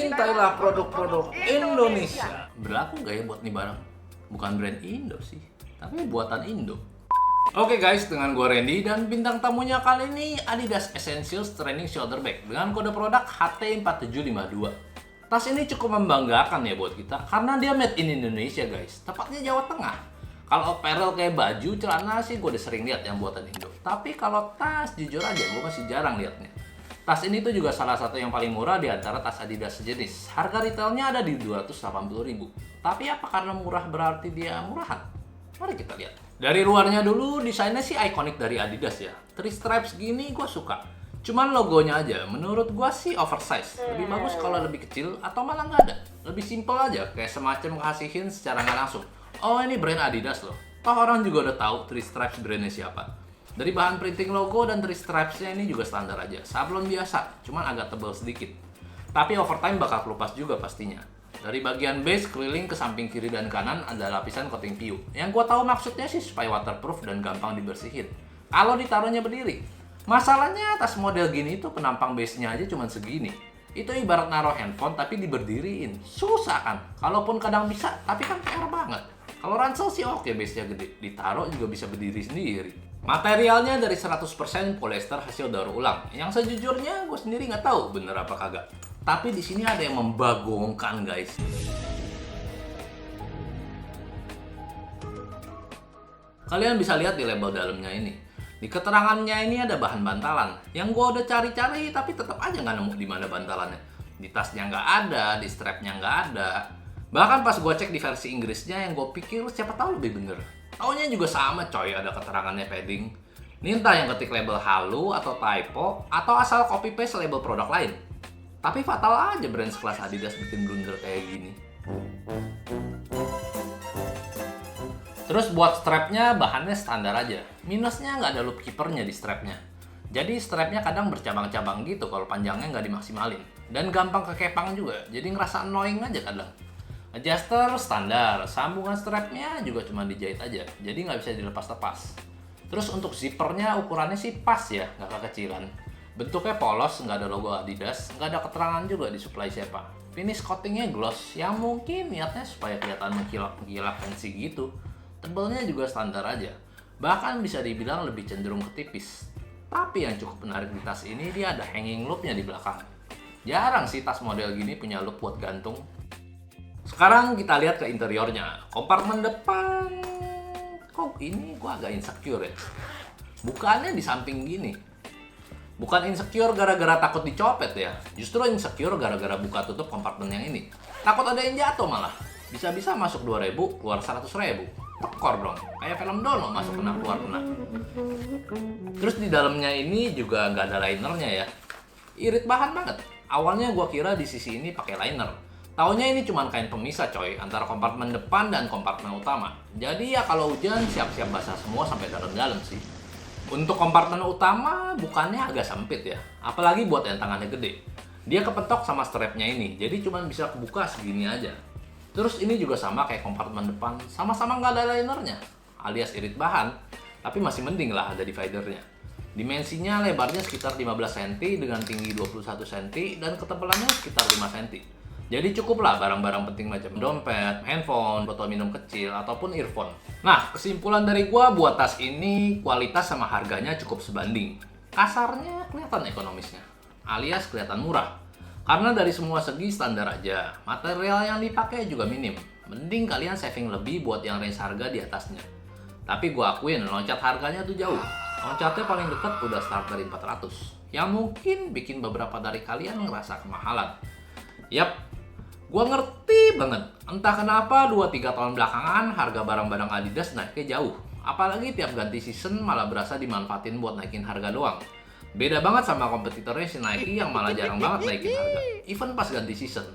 Cintailah produk-produk Indonesia. Berlaku gak ya buat nih barang? Bukan brand Indo sih, tapi buatan Indo. Oke guys, dengan gue Randy dan bintang tamunya kali ini Adidas Essentials Training Shoulder Bag dengan kode produk HT4752. Tas ini cukup membanggakan ya buat kita karena dia made in Indonesia guys, tepatnya Jawa Tengah. Kalau apparel kayak baju, celana sih gue udah sering lihat yang buatan Indo. Tapi kalau tas, jujur aja gue masih jarang liatnya. Tas ini tuh juga salah satu yang paling murah di antara tas Adidas sejenis. Harga retailnya ada di 280.000. Tapi apa karena murah berarti dia murahan? Mari kita lihat. Dari luarnya dulu, desainnya sih ikonik dari Adidas ya. 3 stripes gini gue suka. Cuman logonya aja, menurut gue sih oversize. Lebih bagus kalau lebih kecil atau malah nggak ada. Lebih simple aja, kayak semacam ngasihin secara nggak langsung. Oh ini brand Adidas loh. Toh orang juga udah tahu 3 stripes brandnya siapa. Dari bahan printing logo dan 3 stripes-nya ini juga standar aja. Sablon biasa, cuman agak tebal sedikit. Tapi overtime bakal kelupas juga pastinya. Dari bagian base keliling ke samping kiri dan kanan ada lapisan coating PU. Yang gua tahu maksudnya sih supaya waterproof dan gampang dibersihin. Kalau ditaruhnya berdiri. Masalahnya tas model gini tuh penampang base-nya aja cuma segini. Itu ibarat naruh handphone tapi diberdiriin. Susah kan? Kalaupun kadang bisa, tapi kan PR banget. Kalau ransel sih oke, base-nya gede. Ditaruh juga bisa berdiri sendiri. Materialnya dari 100% polyester hasil daur ulang. Yang sejujurnya gue sendiri nggak tahu bener apa kagak. Tapi di sini ada yang membagongkan guys. Kalian bisa lihat di label dalamnya ini. Di keterangannya ini ada bahan bantalan. Yang gue udah cari-cari tapi tetap aja nggak nemu di mana bantalannya. Di tasnya nggak ada, di strapnya nggak ada. Bahkan pas gue cek di versi Inggrisnya yang gue pikir siapa tahu lebih bener. Taunya juga sama coy, ada keterangannya padding. Ini entah yang ketik label halu atau typo atau asal copy paste label produk lain. Tapi fatal aja brand sekelas Adidas bikin blunder kayak gini. Terus buat strapnya bahannya standar aja. Minusnya nggak ada loop keepernya di strapnya. Jadi strapnya kadang bercabang-cabang gitu kalau panjangnya nggak dimaksimalin. Dan gampang kekepang juga, jadi ngerasa annoying aja kadang. Adjuster standar, sambungan strapnya juga cuma dijahit aja, jadi nggak bisa dilepas-lepas. Terus untuk zippernya ukurannya sih pas ya, nggak kekecilan. Bentuknya polos, nggak ada logo Adidas, nggak ada keterangan juga di supply siapa. Finish coatingnya gloss, yang mungkin niatnya supaya kelihatan mengkilap-mengkilap fancy gitu. Tebelnya juga standar aja, bahkan bisa dibilang lebih cenderung ke tipis. Tapi yang cukup menarik di tas ini, dia ada hanging loopnya di belakang. Jarang sih tas model gini punya loop buat gantung. Sekarang kita lihat ke interiornya. Kompartemen depan, kok ini gua agak insecure ya. Bukannya di samping gini. Bukan insecure gara-gara takut dicopet ya. Justru insecure gara-gara buka tutup kompartemen yang ini. Takut ada yang jatuh malah. Bisa-bisa masuk 2.000, keluar 100.000. Tekor dong. Kayak film Dono, masuk kena, keluar kena. Terus di dalamnya ini juga nggak ada linernya ya. Irit bahan banget. Awalnya gua kira di sisi ini pakai liner. Taunya ini cuma kain pemisah coy, antara kompartemen depan dan kompartemen utama. Jadi ya kalau hujan siap-siap basah semua sampai dalam-dalam sih. Untuk kompartemen utama bukannya agak sempit ya, apalagi buat yang tangannya gede. Dia kepentok sama strapnya ini, jadi cuma bisa kebuka segini aja. Terus ini juga sama kayak kompartemen depan, sama-sama nggak ada linernya, alias irit bahan, tapi masih mending lah ada dividernya. Dimensinya lebarnya sekitar 15 cm dengan tinggi 21 cm dan ketebalannya sekitar 5 cm. Jadi cukuplah barang-barang penting macam dompet, handphone, botol minum kecil, ataupun earphone. Nah, kesimpulan dari gua buat tas ini, kualitas sama harganya cukup sebanding. Kasarnya kelihatan ekonomisnya, alias kelihatan murah. Karena dari semua segi standar aja, material yang dipakai juga minim. Mending kalian saving lebih buat yang range harga di atasnya. Tapi gua akuin, loncat harganya tuh jauh. Loncatnya paling dekat udah start dari 400. Yang mungkin bikin beberapa dari kalian ngerasa kemahalan. Yap, gua ngerti banget. Entah kenapa 2-3 tahun belakangan harga barang-barang Adidas naiknya jauh. Apalagi tiap ganti season malah berasa dimanfaatin buat naikin harga doang. Beda banget sama kompetitornya si Nike yang malah jarang banget naikin harga, even pas ganti season.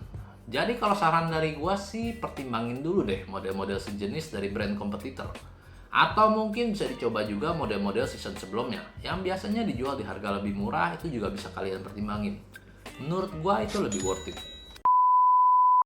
Jadi kalau saran dari gua sih pertimbangin dulu deh model-model sejenis dari brand kompetitor. Atau mungkin bisa dicoba juga model-model season sebelumnya yang biasanya dijual di harga lebih murah, itu juga bisa kalian pertimbangin. Menurut gua itu lebih worth it.